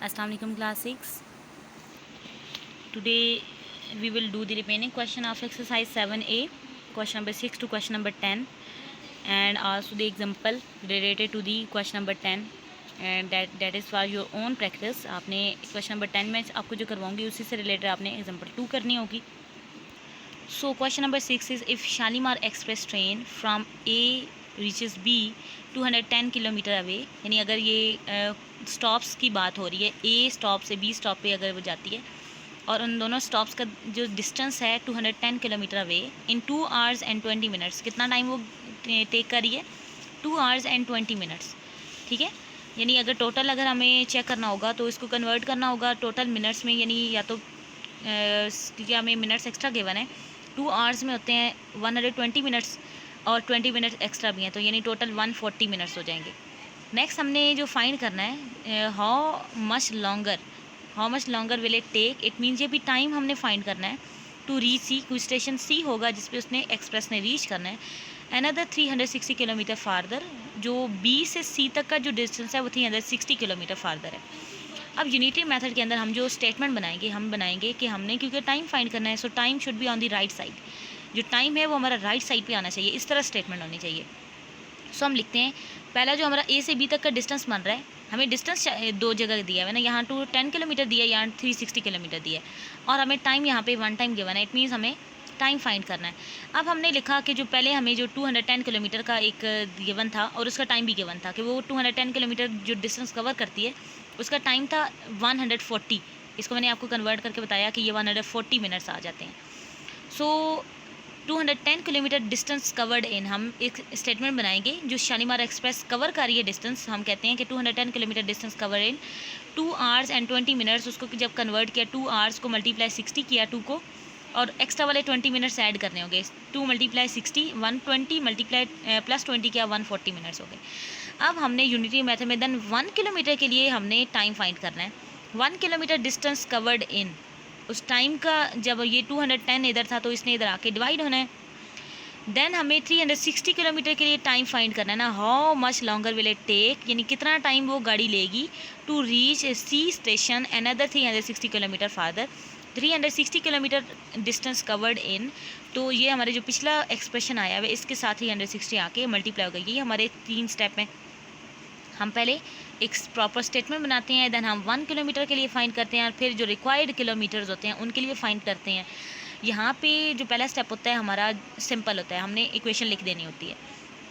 Assalamu alaikum class 6. Today we will do the remaining question of exercise 7a, question number 6 to question number 10, and also the example related to the question number 10, and that is for your own practice. आपने question number 10 में आपको जो करवाऊंगी उसी से related आपने example 2 करनी होगी. So question number 6 is, if Shalimar Express train from A reaches B 210 kilometre away, यानी अगर ये स्टॉप्स की बात हो रही है, A स्टॉप से B स्टॉप पे अगर वो जाती है और उन दोनों स्टॉप्स का जो डिस्टेंस है 210 kilometre away, in 2 hours and 20 minutes, कितना टाइम वो टेक कर रही है? 2 hours and 20 minutes. ठीक है, यानी अगर टोटल अगर हमें चेक करना होगा तो इसको कन्वर्ट करना होगा टोटल मिनट्स में, यानी या तो क्योंकि हमें मिनट्स एक्स्ट्रा गिवन है, 2 hours में होते हैं 120 मिनट्स और 20 मिनट्स एक्स्ट्रा भी हैं, तो यानी टोटल 140 मिनट्स हो जाएंगे. नेक्स्ट हमने जो फाइंड करना है, how much longer will it take, it means ये भी टाइम हमने फाइंड करना है. टू रीच सी, कोई स्टेशन सी होगा जिस पे उसने एक्सप्रेस ने रीच करना है. अनदर 360 किलोमीटर फार्दर, जो बी से सी तक का जो डिस्टेंस है वो 360 किलोमीटर फार्दर है. अब यूनिटरी मेथड के अंदर हम जो स्टेटमेंट बनाएंगे कि हमने क्योंकि टाइम फाइंड करना है, सो time should be on the right side. जो टाइम है वो हमारा राइट साइड पे आना चाहिए, इस तरह स्टेटमेंट होनी चाहिए. सो हम लिखते हैं, पहला जो हमारा ए से बी तक का डिस्टेंस बन रहा है, हमें डिस्टेंस दो जगह दिया है ना, यहाँ 10 किलोमीटर दिया है, यहाँ 360 किलोमीटर दिया है, और हमें टाइम यहाँ पे 1 टाइम गिवन है. इट मीन्स हमें टाइम फाइंड करना है. अब हमने लिखा कि जो पहले हमें जो 210 किलोमीटर का एक गिवन था और उसका टाइम भी गिवन था कि वो 210 किलोमीटर जो डिस्टेंस कवर करती है उसका टाइम था 140. इसको मैंने आपको कन्वर्ट करके बताया कि ये 140 मिनट्स आ जाते हैं. सो 210 किलोमीटर डिस्टेंस कवर्ड इन, हम एक स्टेटमेंट बनाएंगे जो शालीमार एक्सप्रेस कवर कर रही है डिस्टेंस. हम कहते हैं कि 210 kilometre distance cover in 2 hours and 20 minutes. उसको जब कन्वर्ट किया, 2 hours को मल्टीप्लाई 60 किया 2 को, और एक्स्ट्रा वाले 20 मिनट्स ऐड करने होंगे. 2 × 60 120 मल्टीप्लाई प्लस 20 किया 140 मिनट्स हो गए. अब हमने यूनिटरी मेथड में देन 1 किलोमीटर के लिए हमने टाइम फाइंड करना है. 1 किलोमीटर डिस्टेंस कवर्ड इन, उस टाइम का जब ये 210 इधर था तो इसने इधर आके डिवाइड होना है. देन हमें 360 किलोमीटर के लिए टाइम फाइंड करना है ना, how much longer will it take, यानी कितना टाइम वो गाड़ी लेगी to reach C station another 360 kilometre farther. 360 kilometre distance covered in, तो ये हमारे जो पिछला एक्सप्रेशन आया है इसके साथ 360 आके मल्टीप्लाई हो गई. ये हमारे 3 स्टेप में हम पहले एक प्रॉपर स्टेटमेंट बनाते हैं, देन हम 1 किलोमीटर के लिए फाइंड करते हैं, और फिर जो रिक्वायर्ड किलोमीटर्स होते हैं उनके लिए फाइंड करते हैं. यहाँ पे जो पहला स्टेप होता है हमारा सिंपल होता है, हमने इक्वेशन लिख देनी होती है.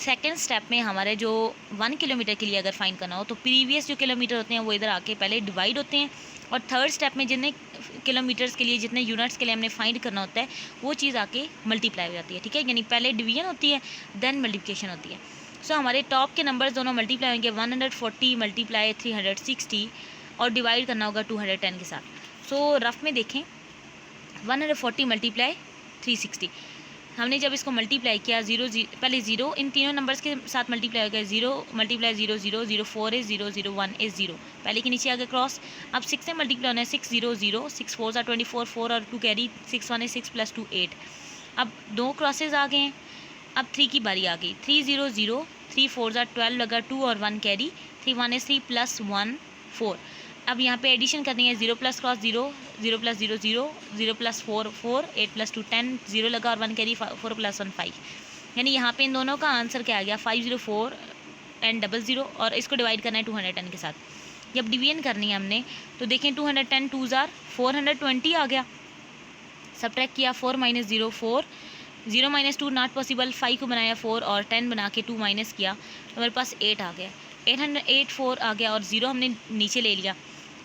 सेकंड स्टेप में हमारे जो 1 किलोमीटर के लिए अगर फाइंड करना हो तो प्रीवियस जो किलोमीटर होते हैं वो इधर आके पहले डिवाइड होते हैं, और थर्ड स्टेप में जितने किलोमीटर्स के लिए, जितने यूनिट्स के लिए हमने फाइंड करना होता है वो चीज़ आके मल्टीप्लाई हो जाती है. ठीक है, यानी पहले डिवीजन होती है देन मल्टीप्लिकेशन होती है. सो हमारे टॉप के नंबर्स दोनों मल्टीप्लाई होंगे, 140 मल्टीप्लाई 360, और डिवाइड करना होगा 210 के साथ. सो रफ में देखें, 140 मल्टीप्लाई 360, हमने जब इसको मल्टीप्लाई किया, पहले 0 इन तीनों नंबर्स के साथ मल्टीप्लाई हो गया, 0 मल्टीप्लाई 0 0 0 4 इज़ 0 0 1 इज़ 0, पहले के नीचे आ गया क्रॉस. अब 6 से मल्टीप्लाई होना है, 6 0 0 6 4 are 24 4 और 2 कैरी, 6 1 is 6 + 2 8. अब 2 क्रॉसेज आ गए हैं. अब 3 की बारी आ गई, 3 0 0 3 4 are 12 लगा 2 और 1 कैरी, 3 1 is 3 + 1 4. अब यहाँ पे एडिशन करनी है, 0 + क्रॉस 0 0 + 0 0 0 + 4 4 8 + 2 10 0 लगा और 1 कैरी 4 + 1 5, यानी यहाँ पे इन दोनों का आंसर क्या आ गया 504 and 00, और इसको डिवाइड करना है 210 के साथ. जब डिवीजन करनी है हमने तो देखें 210 2s are 420 आ गया. सब्ट्रैक्ट किया, 4 - 0 4, 0 - 2 नॉट पॉसिबल, 5 को बनाया 4 और 10 बना के 2 माइनस किया तो हमारे पास 8 आ गया. 804 आ गया और 0 हमने नीचे ले लिया.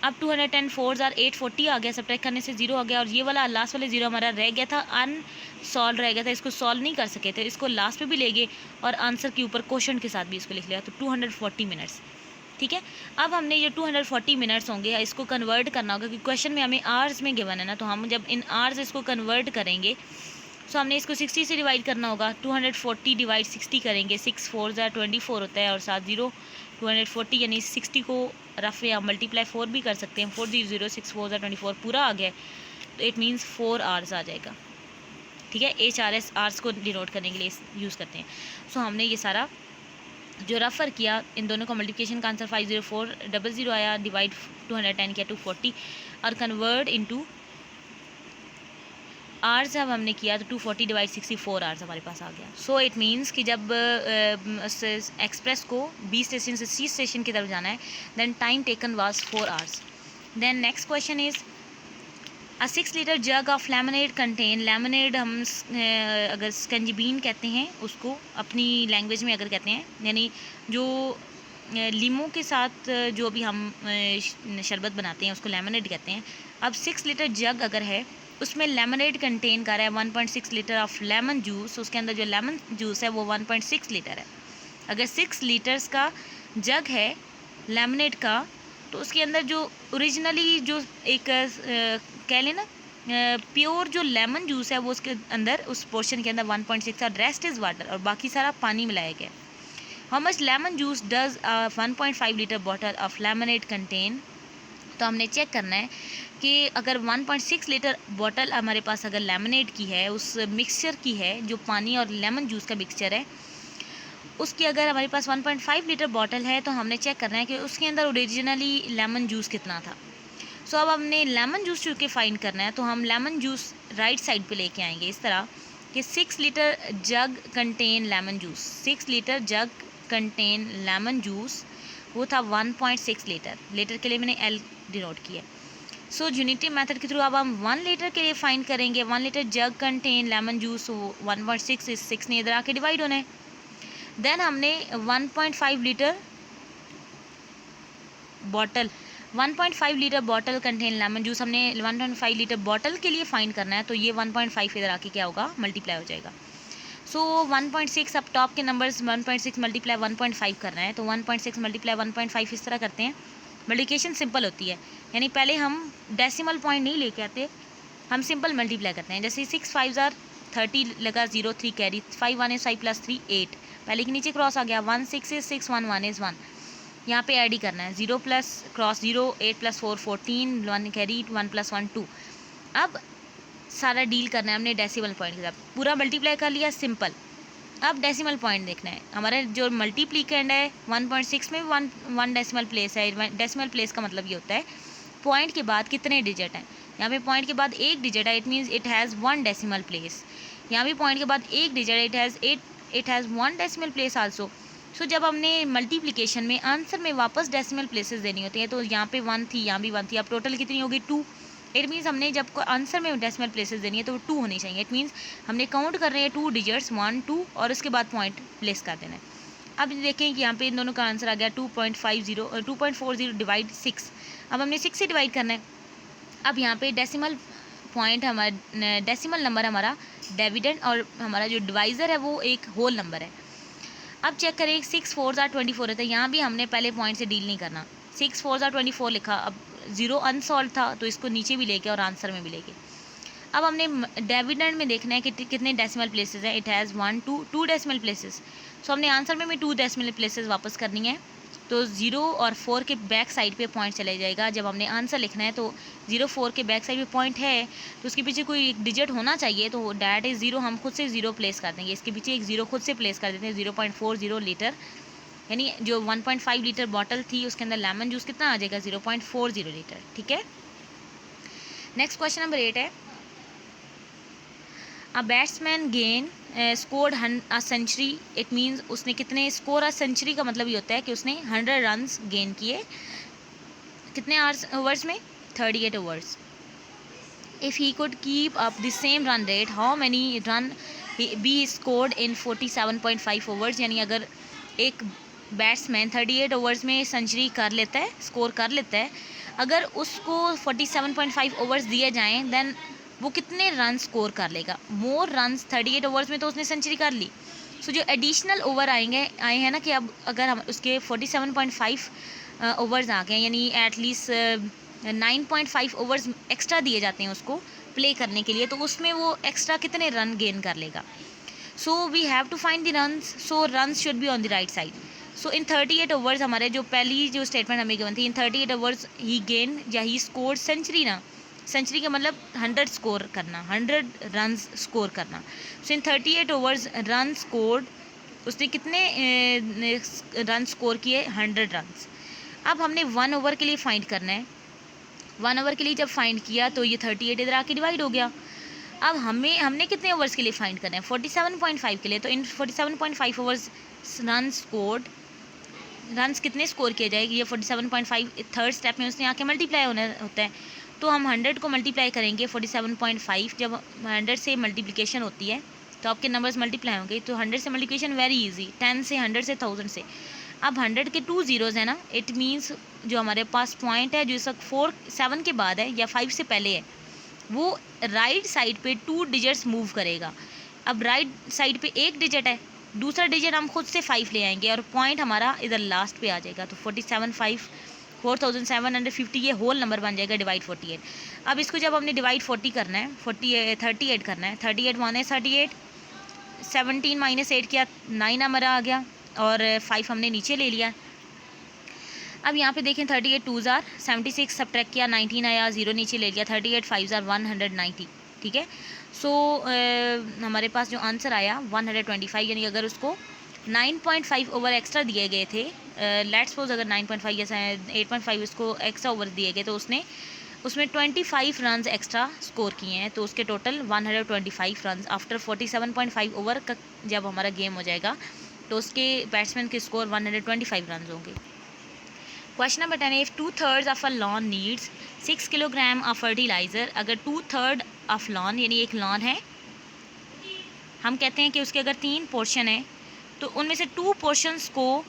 अब 210 4s are 840 आ गया, सब्ट्रैक्ट करने से 0 आ गया, और ये वाला लास्ट वाले 0 हमारा रह गया था, अनसॉल्व रह गया था, इसको सॉल्व नहीं कर सके थे, इसको लास्ट पे भी ले गए और आंसर के ऊपर क्वेश्चन के साथ भी इसको लिख लिया, तो 240 मिनट्स. ठीक है, अब हमने ये 240 मिनट्स होंगे, इसको कन्वर्ट करना होगा क्योंकि क्वेश्चन में हमें आवर्स में गिवन है ना, तो हम जब इन आवर्स इसको कन्वर्ट करेंगे तो हमने इसको 60 से डिवाइड करना होगा. 240 डिवाइड 60 करेंगे, 6 4s are 24 होता है और 7 0 240, यानी 60 को रफ या मल्टीप्लाई 4 भी कर सकते हैं, 4 0 6 4s are 24 पूरा आ गया, तो इट मीन्स 4 hours आ जाएगा. ठीक है, HRS आवर्स को डिनोट करने के लिए यूज़ करते हैं. सो हमने ये सारा जो रेफ़र किया इन दोनों का मल्टीप्लिकेशन का आंसर 50400 आया, डिवाइड 210 किया 240 और कन्वर्ट इनटू आवर्स जब हमने किया तो 240 डिवाइड 64 आवर्स हमारे पास आ गया. सो इट मीन्स कि जब एक्सप्रेस को बी स्टेशन से सी स्टेशन की तरफ जाना है then time taken was 4 hours. Then next question is a 6 litre jug of lemonade contain. Lemonade हम अगर स्कंजीबीन कहते हैं उसको अपनी लैंग्वेज में अगर कहते हैं, यानी जो लीमू के साथ जो भी हम शरबत बनाते हैं उसको लेमनेड कहते हैं. अब 6 लीटर जग अगर है उसमें लेमनेड कंटेन कर रहा है 1.6 लीटर ऑफ लेमन जूस. उसके अंदर जो लेमन जूस है वो 1.6 लीटर है. अगर 6 लीटर्स का जग है लेमनेड का तो उसके अंदर जो ओरिजिनली जो एक कह लेना प्योर जो लेमन जूस है वो उसके अंदर उस पोर्शन के अंदर 1.6 और रेस्ट इज़ वाटर और बाकी सारा पानी मिलाया गया. How much lemon juice does 1.5 litre bottle of lemonade contain. तो हमने चेक करना है कि अगर 1.6 लीटर बॉटल हमारे पास अगर लेमनेड की है, उस मिक्सचर की है जो पानी और लेमन जूस का मिक्सचर है, उसकी अगर हमारे पास 1.5 लीटर बॉटल है तो हमने चेक करना है कि उसके अंदर ओरिजिनली लेमन जूस कितना था. सो अब हमने लेमन जूस चूँकि फाइंड करना है तो हम लेमन जूस राइट साइड पे लेके आएंगे इस तरह कि 6 लीटर जग कंटेन लेमन जूस. 6 लीटर जग कंटेन लेमन जूस वो था 1.6 लीटर. लीटर के लिए मैंने एल डिनोट किया. सो यूनिटी मेथड के थ्रू अब हम 1 लीटर के लिए फाइंड करेंगे. 1 लीटर जग कंटेन लेमन जूस 1.6 इस 6 ने इधर आके डिवाइड होना है. देन हमने 1.5 litre bottle 1.5 litre bottle contain lemon juice हमने 1.5 लीटर बॉटल के लिए फाइंड करना है. तो ये 1.5 इधर आके क्या होगा मल्टीप्लाई हो जाएगा. सो 1.6 अब टॉप के नंबर्स 1.6 मल्टीप्लाई 1.5 करना है तो 1.6 मल्टीप्लाई 1.5 इस तरह करते हैं. मल्टीप्लिकेशन सिंपल होती है, यानी पहले हम डेसिमल पॉइंट नहीं लेके आते, हम सिंपल मल्टीप्लाई करते हैं. जैसे 6 5 30 लगा 0 3 कैरी 5 1 is 5 प्लस 3 8 पहले के नीचे क्रॉस आ गया 1 6 is 6 1 1 is 1. यहाँ पे ऐड ही करना है 0 plus cross 0 8 plus 4 14 1 carry 1 plus 1 2. अब सारा डील करना है हमने डेसिमल पॉइंट के साथ. पूरा मल्टीप्लाई कर लिया सिंपल. अब डेसिमल पॉइंट देखना है. हमारा जो मल्टीप्लिकेंड है 1.6 में वन डेसिमल प्लेस है. डेसिमल प्लेस का मतलब ये होता है पॉइंट के बाद कितने डिजिट हैं. यहाँ पे पॉइंट के बाद एक डिजिट है, it means it has 1 decimal place. यहाँ भी पॉइंट के बाद एक digit it has 1 decimal place also. So जब हमने मल्टीप्लिकेशन में आंसर में वापस डेसिमल प्लेसेस देनी होती हैं तो यहाँ पे 1 थी, यहाँ भी 1 थी. अब टोटल कितनी होगी 2. इट मीन्स हमने जब आंसर में डेसिमल प्लेसेस देनी है तो 2 होनी चाहिए. इट मीन्स हमने काउंट कर रहे हैं 2 डिजिट्स 1 2 और उसके बाद पॉइंट प्लेस कर देना है. अब देखें कि यहाँ पे इन दोनों का आंसर आ गया 2.40 डिवाइड 6. अब हमने 6 से डिवाइड करना है. अब यहाँ पे डेसिमल पॉइंट हमारा डेसिमल नंबर हमारा डिविडेंड और हमारा जो डिवाइज़र है वो एक होल नंबर है. अब चेक करें 6 4 24 रहता है. यहाँ भी हमने पहले पॉइंट से डील नहीं करना. 6 4 24 लिखा, अब 0 अनसॉल्व था तो इसको नीचे भी लेके और आंसर में भी लेके. अब हमने डिविडेंड में देखना है कि कितने डेसिमल प्लेसेस हैं. It has 1 2 decimal places. So हमने आंसर में भी 2 डेसिमल प्लेसेस वापस करनी है. तो 0 और 4 के बैक साइड पे पॉइंट चला जाएगा. जब हमने आंसर लिखना है तो 0 4 के बैक साइड पे पॉइंट है तो उसके पीछे कोई एक डिजिट होना चाहिए. तो डैट इज़ 0 हम खुद से 0 प्लेस कर देंगे. इसके पीछे एक 0 खुद से प्लेस कर देते हैं 0.40 लीटर. यानी जो 1.5 लीटर बॉटल थी उसके अंदर लेमन जूस कितना आ जाएगा 0.40 लीटर. ठीक है. नेक्स्ट क्वेश्चन नंबर 8 है a batsman gain scored a century. It means उसने कितने स्कोर अ सेंचुरी का मतलब ये होता है कि उसने 100 रन्स गेन किए. कितने ओवर्स में 38 overs. If he could keep up the same run rate how many run B scored in 47.5 overs. यानी अगर एक बैट्समैन 38 ओवर्स में सेंचुरी कर लेता है, स्कोर कर लेता है, अगर उसको 47.5 ओवर्स दिए जाएँ देन वो कितने रन स्कोर कर लेगा. मोर रन्स 38 ओवर्स में तो उसने सेंचुरी कर ली. सो जो एडिशनल ओवर आए हैं ना कि अब अगर हम उसके 47.5 ओवर्स आ गए यानी एटलीस्ट 9.5 ओवर्स एक्स्ट्रा दिए जाते हैं उसको प्ले करने के लिए, तो उसमें वो एक्स्ट्रा कितने रन गेन कर लेगा. So we have to find the runs. So runs should be on the right side. So in 38 overs हमारे जो पहली जो स्टेटमेंट हमें गिवन थी इन 38 ओवर्स ही गेन या ही स्कोर सेंचुरी ना. सेंचुरी का मतलब 100 स्कोर करना, 100 रन स्कोर करना. सो इन 38 ओवर्स रन स्कोर्ड उसने कितने रन स्कोर किए, 100 रन। अब हमने 1 ओवर के लिए फाइंड करना है। 1 ओवर के लिए जब फाइंड किया तो ये 38 इधर आके डिवाइड हो गया। अब हमने कितने ओवर्स के लिए फाइंड करना है, 47.5 के लिए। तो इन 47.5 ओवर्स रन्स कितने स्कोर किए जाएगी, ये 47.5 थर्ड स्टेप में उसने आके मल्टीप्लाई होता है। तो हम 100 को मल्टीप्लाई करेंगे 47.5। जब 100 से मल्टीप्लिकेशन होती है तो आपके नंबर्स मल्टीप्लाई होंगे। तो 100 से मल्टीप्लिकेशन वेरी इजी, 10 से, 100 से, 1000 से। अब 100 के 2 ज़ीरोज़ है ना, इट मीन्स जो हमारे पास पॉइंट है जो इस वक्त 7 के बाद है या 5 से पहले है, वो राइट साइड पे 2 डिजिट्स मूव करेगा। अब राइट साइड पे 1 डिजिट है, दूसरा डिजिट हम खुद से 5 ले आएंगे और पॉइंट हमारा इधर लास्ट पे आ जाएगा। तो 4750 ये होल नंबर बन जाएगा डिवाइड 48। अब इसको जब हमने डिवाइड 40 करना है, 38 करना है, 38 1 है 38, 17 माइनस 8 किया 9 हमारा आ गया और 5 हमने नीचे ले लिया। अब यहाँ पे देखें 38 2s आर 76, सब्ट्रैक्ट किया 19 आया, 0 नीचे ले लिया, 38 5s आर 190। ठीक है, सो हमारे पास जो आंसर आया 125, यानी अगर उसको 9.5 ओवर एक्स्ट्रा दिए गए थे, लेट्स सपोज अगर 9.5 या 8.5 उसको एक्स्ट्रा ओवर दिए गए तो उसमें 25 रन एक्स्ट्रा स्कोर किए हैं। तो उसके टोटल 125 रन आफ्टर 47.5 ओवर का जब हमारा गेम हो जाएगा तो उसके बैट्समैन के स्कोर 125 रन होंगे। Question number 10, if 2/3 of a lawn needs 6 kilogram of fertiliser. अगर 2/3 ऑफ लॉन यानी एक लॉन है, हम कहते हैं कि उसके अगर 3 पोर्शन है तो उनमें से 2 पोर्शंस को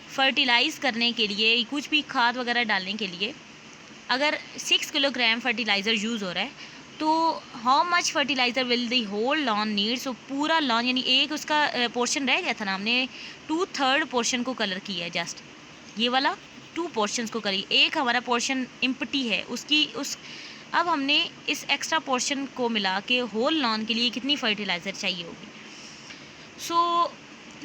फर्टिलाइज़ करने के लिए, कुछ भी खाद वगैरह डालने के लिए अगर 6 किलोग्राम फर्टिलाइज़र यूज़ हो रहा है तो how much fertiliser will the whole lawn needs. तो पूरा लॉन यानी एक उसका पोर्शन रह गया था ना, हमने 2/3 पोर्शन को कलर किया है, जस्ट ये वाला 2 पोर्शंस को करी, एक हमारा पोर्शन इम्पटी है अब हमने इस एक्स्ट्रा पोर्शन को मिला के होल लॉन के लिए कितनी फर्टिलाइज़र चाहिए होगी। सो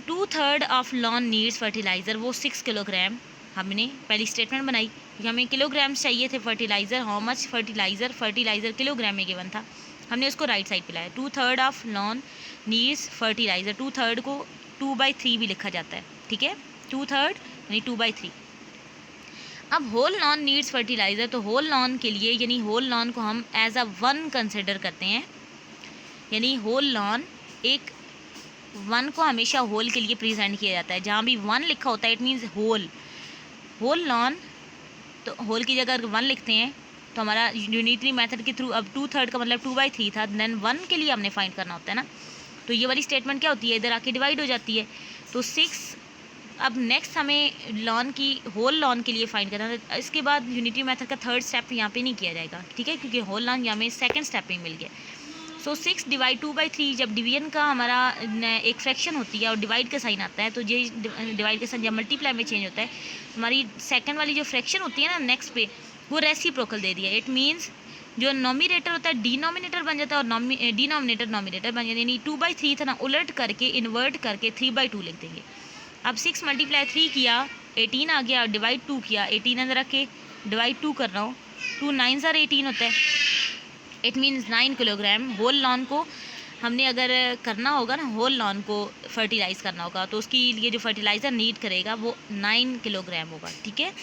2/3 ऑफ लॉन नीड्स फर्टिलाइज़र, वो 6 किलोग्राम हमने पहली स्टेटमेंट बनाई कि हमें किलोग्राम्स चाहिए थे fertiliser, how much fertiliser kilogram में गिवन था, हमने उसको राइट साइड पे लाया। 2/3 ऑफ लॉन नीड्स फर्टिलाइज़र, 2/3 को 2/3 भी लिखा जाता है। ठीक है, 2/3 यानी 2/3। अब होल लॉन नीड्स फर्टिलाइज़र, तो होल लॉन के लिए यानी होल लॉन को हम एज अ 1 कंसिडर करते हैं, यानी होल लॉन एक 1 को हमेशा होल के लिए प्रेजेंट किया जाता है। जहाँ भी 1 लिखा होता है इट मीन्स होल लॉन, तो होल की जगह अगर 1 लिखते हैं तो हमारा यूनिटरी मेथड के थ्रू, अब 2/3 का मतलब 2/3 था, देन 1 के लिए हमने फाइंड करना होता है ना, तो ये वाली स्टेटमेंट क्या होती है, इधर आके डिवाइड हो जाती है। तो 6, अब नेक्स्ट हमें लॉन की होल लॉन के लिए फाइंड करना है। इसके बाद यूनिटरी मेथड का थर्ड स्टेप यहाँ पे नहीं किया जाएगा, ठीक है, क्योंकि होल लॉन यहाँ में सेकंड स्टेप में मिल गया। सो 6 डिवाइड 2/3, जब डिवीजन का हमारा एक फ्रैक्शन होती है और डिवाइड का साइन आता है, तो ये डिवाइड का साइन जब मल्टीप्लाई में चेंज होता है, हमारी सेकंड वाली जो फ्रैक्शन होती है ना नेक्स्ट पे, वो रेसिप्रोकल दे दिया। इट मीन्स जो नॉमिनेटर होता है डिनोमिनेटर बन जाता है और डिनोमिनेटर नॉमिनेटर बन जाता है, यानी 2/3 था ना, उलट करके इन्वर्ट करके 3/2 लिख देंगे। अब 6 × 3 किया 18 आ गया, और डिवाइड 2 किया 18 अंदर रख के डिवाइड 2 कर रहा हूँ, 2 9s आर 18 होता है, it means 9 kilogram. Whole lawn को हमने अगर करना होगा ना, होल लॉन को फर्टिलाइज़ करना होगा, तो उसके लिए जो फर्टिलाइज़र नीड करेगा वो 9 किलोग्राम होगा। ठीक है।